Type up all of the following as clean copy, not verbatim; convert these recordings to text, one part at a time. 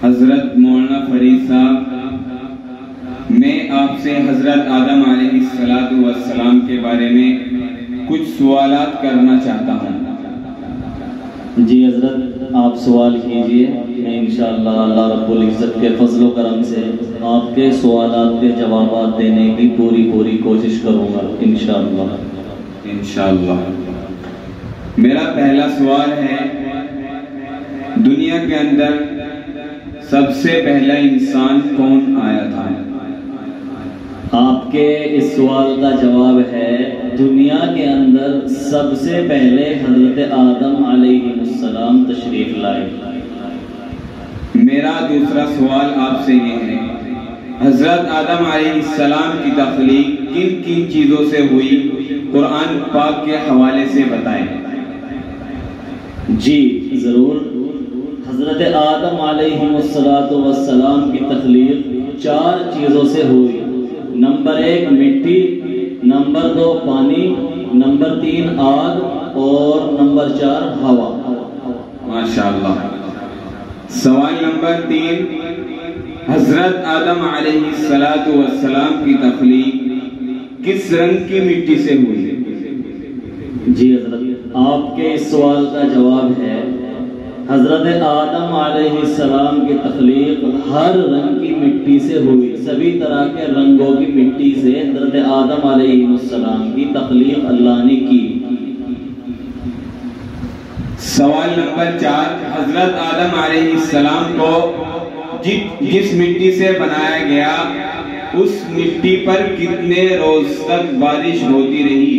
حضرت مولانا فرید صاحب، میں آپ سے حضرت آدم علیہ السلام کے بارے میں کچھ سوالات کرنا چاہتا ہوں۔ جی حضرت، آپ سوال کیجئے، میں انشاءاللہ اللہ رب العزت کے فضل و کرم سے آپ کے سوالات کے جوابات دینے کی پوری کوشش کروں گا انشاءاللہ۔ انشاءاللہ۔ میرا پہلا سوال ہے، دنیا کے اندر سب سے پہلا انسان کون آیا تھا؟ آپ کے اس سوال کا جواب ہے، دنیا کے اندر سب سے پہلے حضرت آدم علیہ السلام تشریف لائے۔ میرا دوسرا سوال آپ سے یہ ہے، حضرت آدم علیہ السلام کی تخلیق کن کن چیزوں سے ہوئی؟ قرآن پاک کے حوالے سے بتائیں۔ جی ضرور۔ حضرت آدم علیہ السلام کی تخلیق 4 چیزوں سے ہوئی۔ نمبر 1 مٹی، نمبر 2 پانی، نمبر 3 آگ اور نمبر 4 ہوا۔ ماشاءاللہ۔ سوال نمبر 3، حضرت آدم علیہ السلام کی تخلیق کس رنگ کی مٹی سے ہوئی؟ جی حضرت، آپ کے اس سوال کا جواب ہے، حضرت آدم علیہ السلام کی تخلیق ہر رنگ کی مٹی سے ہوئی۔ سبھی طرح کے رنگوں کی مٹی سے حضرت آدم علیہ السلام کی تخلیق اللہ نے کی۔ سوال نمبر 4، حضرت آدم علیہ السلام کو جس مٹی سے بنایا گیا اس مٹی پر کتنے روز تک بارش ہوتی رہی؟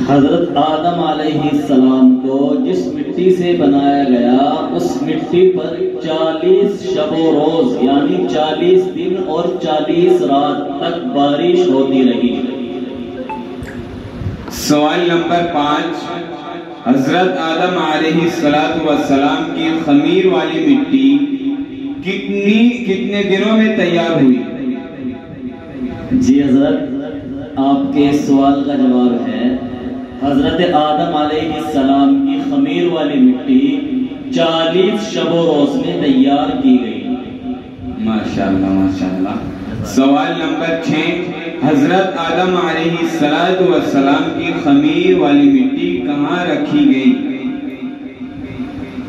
حضرت آدم علیہ السلام کو جس مٹی سے بنایا گیا اس مٹی پر 40 شب و روز یعنی 40 دن اور 40 رات تک بارش ہوتی رہی۔ سوال نمبر 5، حضرت آدم علیہ السلام کی خمیر والی مٹی کتنے دنوں میں تیار ہوئی؟ جی حضرت، آپ کے سوال کا جواب ہے، حضرت آدم علیہ السلام کی خمیر والی مٹی 40 شب و روز میں تیار کی گئی۔ ماشاءاللہ ماشاءاللہ۔ سوال نمبر 6، حضرت آدم علیہ السلام کی خمیر والی مٹی کہاں رکھی گئی؟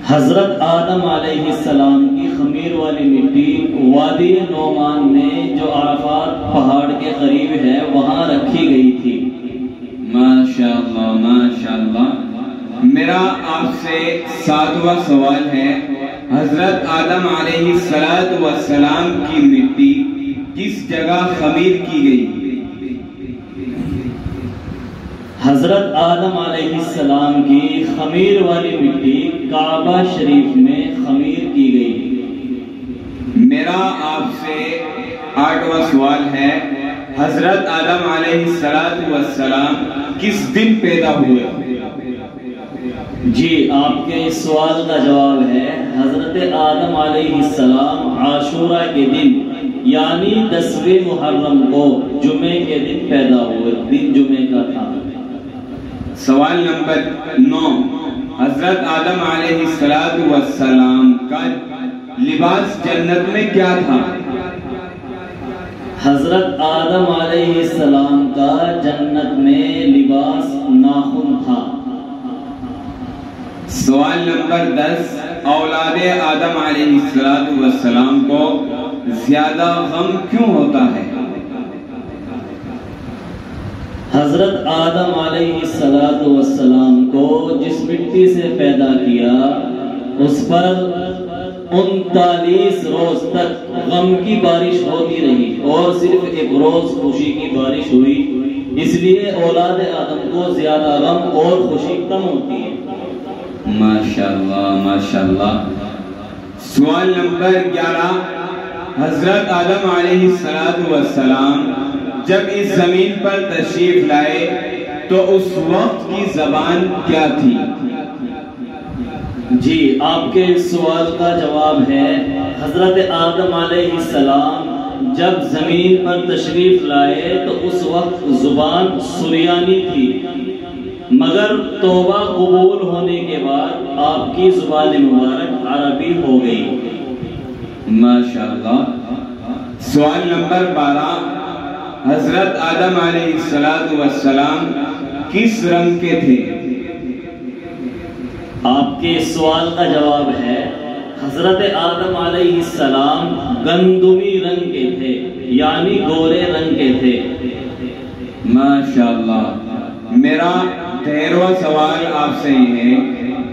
حضرت آدم علیہ السلام کی خمیر والی مٹی وادی نعمان میں جو عرفات پہاڑ کے قریب ہے وہاں رکھی گئی تھی۔ ماشاءاللہ ماشاءاللہ۔ میرا آپ سے 7واں سوال ہے، حضرت آدم علیہ السلام کی مٹی کس جگہ خمیر کی گئی؟ حضرت آدم علیہ السلام کی خمیر والی مٹی کعبہ شریف میں خمیر کی گئی۔ میرا آپ سے 8واں سوال ہے، حضرت آدم علیہ السلام کس دن پیدا ہوئے؟ جی، آپ کے اس سوال کا جواب ہے، حضرت آدم علیہ السلام عاشورہ کے دن یعنی 10ویں محرم کو جمعے کے دن پیدا ہوئے، دن جمعے کا تھا۔ سوال نمبر 9، حضرت آدم علیہ السلام کا لباس جنت میں کیا تھا؟ حضرت آدم علیہ السلام کا جنت میں لباس ناخن تھا۔ سوال نمبر 10، اولاد آدم علیہ السلام کو زیادہ غم کیوں ہوتا ہے؟ حضرت آدم علیہ السلام کو جس مٹی سے پیدا کیا اس پر 39 روز تک غم کی بارش ہوتی رہی اور صرف ایک روز خوشی کی بارش ہوئی، اس لیے اولاد آدم کو زیادہ غم اور خوشی کم ہوتی ہے۔ ماشاءاللہ ماشاءاللہ۔ سوال نمبر 11، حضرت آدم علیہ السلام جب اس زمین پر تشریف لائے تو اس وقت کی زبان کیا تھی؟ جی، آپ کے اس سوال کا جواب ہے، حضرت آدم علیہ السلام جب زمین پر تشریف لائے تو اس وقت زبان سریانی تھی۔ مگر توبہ قبول ہونے کے بعد آپ کی زبان مبارک عربی ہو گئی۔ ماشاءاللہ۔ سوال نمبر 12، حضرت آدم علیہ السلام کس رنگ کے تھے؟ آپ کے سوال کا جواب ہے حضرت آدم علیہ السلام گندمی رنگ کے تھے، یعنی گورے رنگ کے تھے۔ ماشاءاللہ۔ میرا 13واں سوال آپ سے یہ ہے،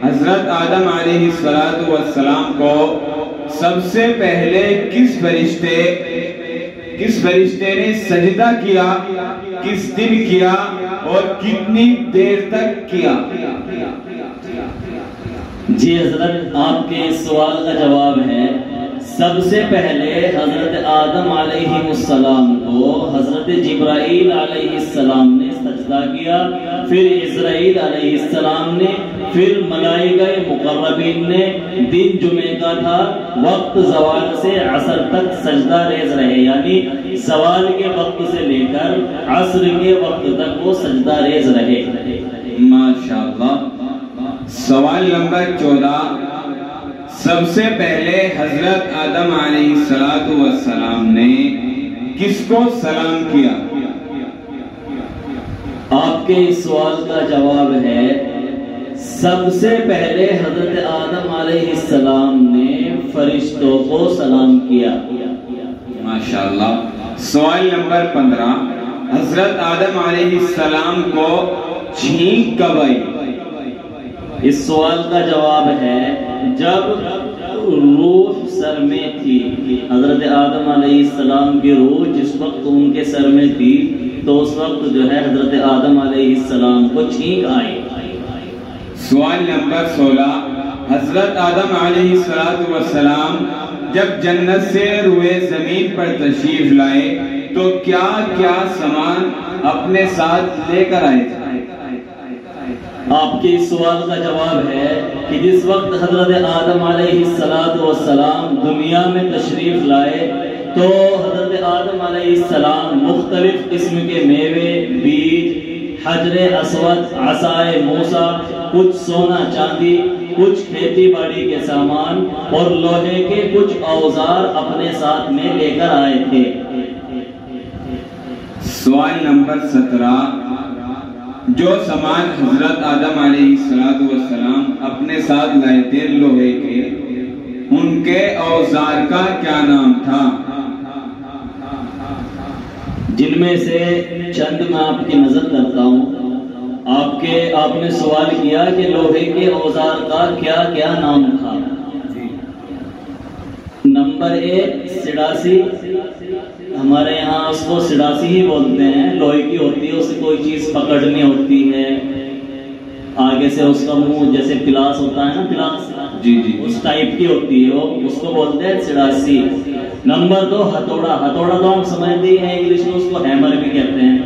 حضرت آدم علیہ السلام کو سب سے پہلے کس فرشتے نے سجدہ کیا، کس دن کیا اور کتنی دیر تک کیا؟ جی حضرت، آپ کے سوال کا جواب ہے سب سے پہلے حضرت آدم علیہ السلام کو حضرت جبرائیل علیہ السلام نے سجدہ کیا، پھر اسرائیل علیہ السلام نے، پھر ملائکہ مقربین نے۔ دن جمعہ کا تھا، وقت زوال سے عصر تک سجدہ ریز رہے، یعنی زوال کے وقت سے لے کر عصر کے وقت تک وہ سجدہ ریز رہے۔ ماشاءاللہ۔ سوال نمبر 14، سب سے پہلے حضرت آدم علیہ السلام نے کس کو سلام کیا؟ آپ کے اس سوال کا جواب ہے سب سے پہلے حضرت آدم علیہ السلام نے فرشتوں کو سلام کیا۔ ماشاءاللہ۔ سوال نمبر 15، حضرت آدم علیہ السلام کو چھینک کب آئی؟ اس سوال کا جواب ہے جب روح سر میں تھی، حضرت آدم علیہ السلام کی روح جس وقت ان کے سر میں تھی تو اس وقت جو ہے حضرت آدم علیہ السلام کو چھینک آئی۔ سوال نمبر 16، حضرت آدم علیہ السلام جب جنت سے روئے زمین پر تشریف لائے تو کیا کیا سامان اپنے ساتھ لے کر آئے تھے؟ آپ کے اس سوال کا جواب ہے کہ جس وقت حضرت آدم علیہ السلام دنیا میں تشریف لائے تو حضرت آدم علیہ السلام مختلف قسم کے میوے، بیج، حجر اسود، عصائے موسیٰ، کچھ سونا چاندی، کچھ کھیتی باڑی کے سامان اور لوہے کے کچھ اوزار اپنے ساتھ میں لے کر آئے تھے۔ سوال نمبر 17، جو سامان حضرت آدم علیہ السلام اپنے ساتھ لائے تھے لوہے کے، ان کے اوزار کا کیا نام تھا؟ جن میں سے چند میں آپ کی نظر کرتا ہوں۔ آپ نے سوال کیا کہ لوہے کے اوزار کا کیا کیا نام تھا۔ نمبر 1 سڑاسی، ہمارے یہاں اس کو سڑاسی ہی بولتے ہیں، لوہے کی ہوتی ہے، اسے کوئی چیز پکڑنی ہوتی ہے، آگے سے اس کا منہ جیسے پلاس ہوتا ہے نا، پلاس جی جی اس ٹائپ کی ہوتی ہے، وہ اس کو بولتے ہیں سڑاسی۔ نمبر 2 ہتھوڑا، ہتھوڑا تو ہم سمجھتے ہیں انگلش میں اس کو ہیمر بھی کہتے ہیں،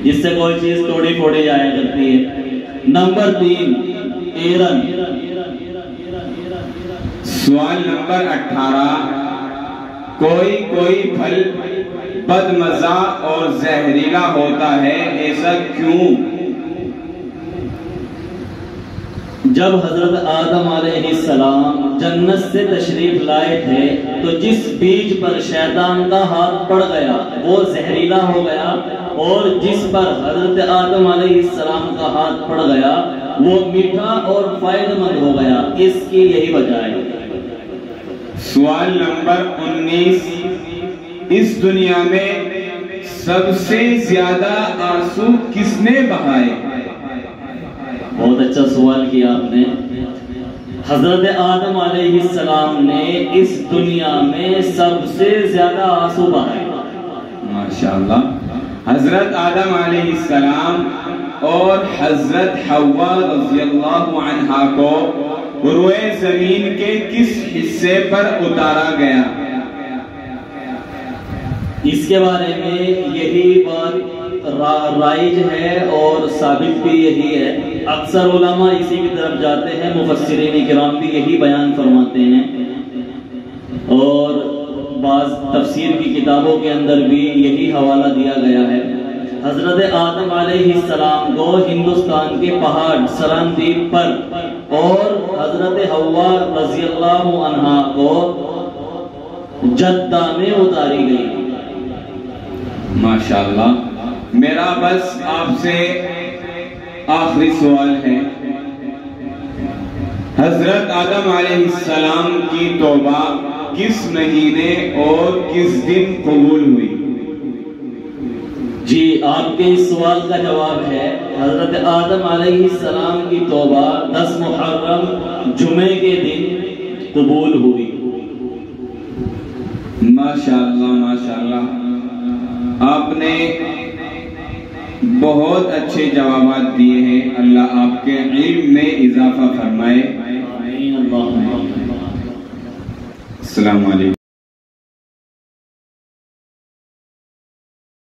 جس سے کوئی چیز توڑی پھوڑی جایا کرتی ہے۔ نمبر 3 ایرن۔ سوال نمبر 18، کوئی پھل بدمزہ اور زہریلا ہوتا ہے، ایسا کیوں؟ جب حضرت آدم علیہ السلام جنت سے تشریف لائے تھے تو جس بیج پر شیطان کا ہاتھ پڑ گیا وہ زہریلا ہو گیا، اور جس پر حضرت آدم علیہ السلام کا ہاتھ پڑ گیا وہ میٹھا اور فائدہ مند ہو گیا۔ اس کی یہی وجہ ہے۔ سوال نمبر 19، اس دنیا میں سب سے زیادہ آنسو کس نے بہائے؟ بہت اچھا سوال کیا آپ نے۔ حضرت آدم علیہ السلام نے اس دنیا میں سب سے زیادہ آنسو بہائے۔ ماشاءاللہ۔ حضرت آدم علیہ السلام اور حضرت حوا رضی اللہ عنہا کو روئے زمین کے کس حصے پر اتارا گیا؟ اس کے بارے میں یہی بات رائج ہے اور ثابت بھی یہی ہے، اکثر علماء اسی کی طرف جاتے ہیں، مفسرین کرام بھی یہی بیان فرماتے ہیں، اور بعض تفسیر کی کتابوں کے اندر بھی یہی حوالہ دیا گیا ہے۔ حضرت آدم علیہ السلام کو ہندوستان کے پہاڑ سرندیپ پر اور حضرت حوا رضی اللہ عنہا کو جدہ میں اتاری گئی. ماشاءاللہ. میرا بس آپ سے آخری سوال ہے، حضرت آدم علیہ السلام کی توبہ کس مہینے اور کس دن قبول ہوئی؟ جی آپ کے اس سوال کا جواب ہے حضرت آدم علیہ السلام کی توبہ 10 محرم جمعے کے دن قبول ہوئی. ماشاءاللہ ماشاءاللہ، آپ نے بہت اچھے جوابات دیے ہیں. اللہ آپ کے علم میں اضافہ فرمائے. آمین. اللہ السلام علیکم.